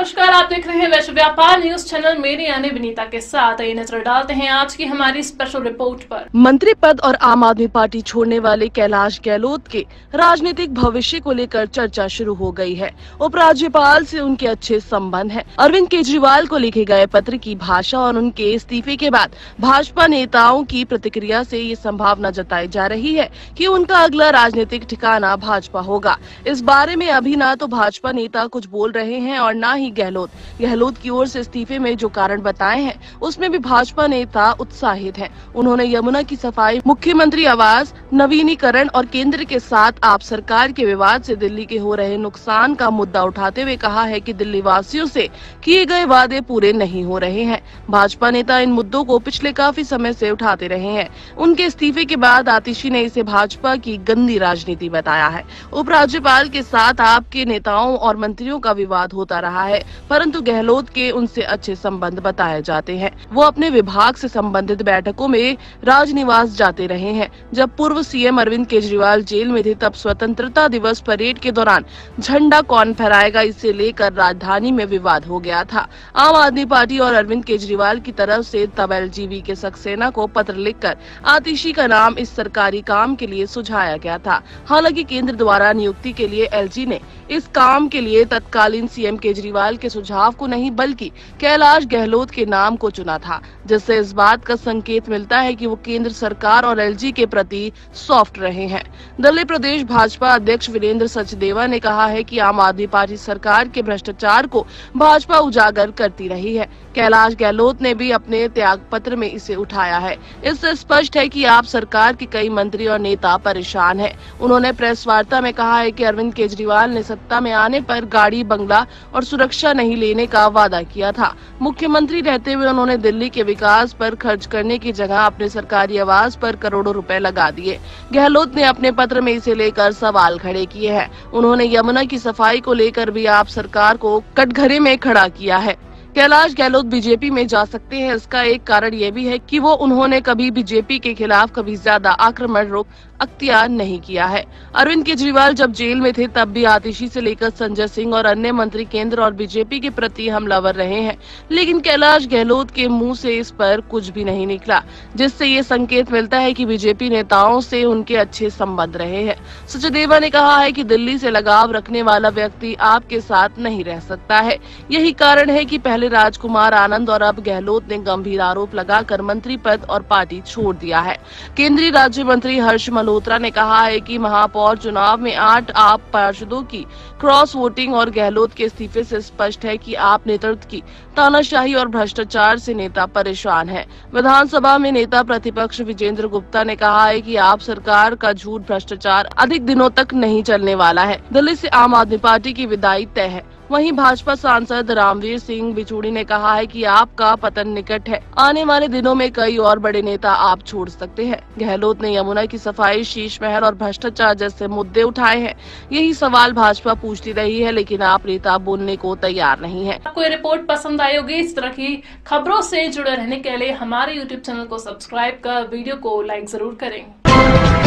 नमस्कार, आप देख रहे हैं वैश्व व्यापार न्यूज चैनल। मेरे यानी विनीता के साथ ये नजर डालते हैं आज की हमारी स्पेशल रिपोर्ट पर। मंत्री पद और आम आदमी पार्टी छोड़ने वाले कैलाश गहलोत के राजनीतिक भविष्य को लेकर चर्चा शुरू हो गई है। उपराज्यपाल से उनके अच्छे संबंध हैं। अरविंद केजरीवाल को लिखे गए पत्र की भाषा और उनके इस्तीफे के बाद भाजपा नेताओं की प्रतिक्रिया से ये संभावना जताई जा रही है कि उनका अगला राजनीतिक ठिकाना भाजपा होगा। इस बारे में अभी न तो भाजपा नेता कुछ बोल रहे हैं और न ही गहलोत की ओर से इस्तीफे में जो कारण बताए हैं उसमें भी भाजपा नेता उत्साहित हैं। उन्होंने यमुना की सफाई, मुख्यमंत्री आवास, नवीनीकरण और केंद्र के साथ आप सरकार के विवाद से दिल्ली के हो रहे नुकसान का मुद्दा उठाते हुए कहा है कि दिल्ली वासियों से किए गए वादे पूरे नहीं हो रहे हैं। भाजपा नेता इन मुद्दों को पिछले काफी समय से उठाते रहे हैं। उनके इस्तीफे के बाद आतिशी ने इसे भाजपा की गंदी राजनीति बताया है। उपराज्यपाल के साथ आपके नेताओं और मंत्रियों का विवाद होता रहा है, परंतु गहलोत के उनसे अच्छे संबंध बताए जाते हैं। वो अपने विभाग से संबंधित बैठकों में राजनिवास जाते रहे हैं। जब पूर्व सीएम अरविंद केजरीवाल जेल में थे तब स्वतंत्रता दिवस परेड के दौरान झंडा कौन फहराएगा इसे लेकर राजधानी में विवाद हो गया था। आम आदमी पार्टी और अरविंद केजरीवाल की तरफ से तब एलजीबी के सक्सेना को पत्र लिखकर आतिशी का नाम इस सरकारी काम के लिए सुझाया गया था। हालांकि केंद्र द्वारा नियुक्ति के लिए एलजी ने इस काम के लिए तत्कालीन सीएम केजरीवाल के सुझाव को नहीं बल्कि कैलाश गहलोत के नाम को चुना था, जिससे इस बात का संकेत मिलता है कि वो केंद्र सरकार और एलजी के प्रति सॉफ्ट रहे हैं। दिल्ली प्रदेश भाजपा अध्यक्ष वीरेंद्र सचदेवा ने कहा है कि आम आदमी पार्टी सरकार के भ्रष्टाचार को भाजपा उजागर करती रही है। कैलाश गहलोत ने भी अपने त्याग पत्र में इसे उठाया है। इससे स्पष्ट है कि आप सरकार के कई मंत्री और नेता परेशान हैं। उन्होंने प्रेस वार्ता में कहा है कि अरविंद केजरीवाल ने सत्ता में आने पर गाड़ी, बंगला और सुरक्षा नहीं लेने का वादा किया था। मुख्यमंत्री रहते हुए उन्होंने दिल्ली के विकास पर खर्च करने की जगह अपने सरकारी आवास पर करोड़ों रुपए लगा दिए। गहलोत ने अपने पत्र में इसे लेकर सवाल खड़े किए हैं। उन्होंने यमुना की सफाई को लेकर भी आप सरकार को कटघरे में खड़ा किया है। कैलाश गहलोत बीजेपी में जा सकते हैं, इसका एक कारण ये भी है कि उन्होंने कभी बीजेपी के खिलाफ कभी ज्यादा आक्रमण रुख अख्तियार नहीं किया है। अरविंद केजरीवाल जब जेल में थे तब भी आतिशी से लेकर संजय सिंह और अन्य मंत्री केंद्र और बीजेपी के प्रति हमलावर रहे हैं, लेकिन कैलाश गहलोत के मुंह से इस पर कुछ भी नहीं निकला, जिससे ये संकेत मिलता है कि बीजेपी नेताओं से उनके अच्छे संबंध रहे हैं। सचदेवा ने कहा है कि दिल्ली से लगाव रखने वाला व्यक्ति आपके साथ नहीं रह सकता है। यही कारण है कि पहले राजकुमार आनंद और अब गहलोत ने गंभीर आरोप लगाकर मंत्री पद और पार्टी छोड़ दिया है। केंद्रीय राज्य मंत्री हर्ष मल्होत्रा ने कहा है कि महापौर चुनाव में 8 आप पार्षदों की क्रॉस वोटिंग और गहलोत के इस्तीफे से स्पष्ट है कि आप नेतृत्व की तानाशाही और भ्रष्टाचार से नेता परेशान है। विधानसभा में नेता प्रतिपक्ष विजेंद्र गुप्ता ने कहा है कि आप सरकार का झूठ भ्रष्टाचार अधिक दिनों तक नहीं चलने वाला है। दिल्ली से आम आदमी पार्टी की विदाई तय है। वहीं भाजपा सांसद रामवीर सिंह बिचूड़ी ने कहा है कि आपका पतन निकट है। आने वाले दिनों में कई और बड़े नेता आप छोड़ सकते हैं। गहलोत ने यमुना की सफाई, शीश महल और भ्रष्टाचार जैसे मुद्दे उठाए हैं। यही सवाल भाजपा पूछती रही है, लेकिन आप नेता बोलने को तैयार नहीं है। आपको ये रिपोर्ट पसंद आई होगी। इस तरह की खबरों से जुड़े रहने के लिए हमारे YouTube चैनल को सब्सक्राइब कर वीडियो को लाइक जरूर करें।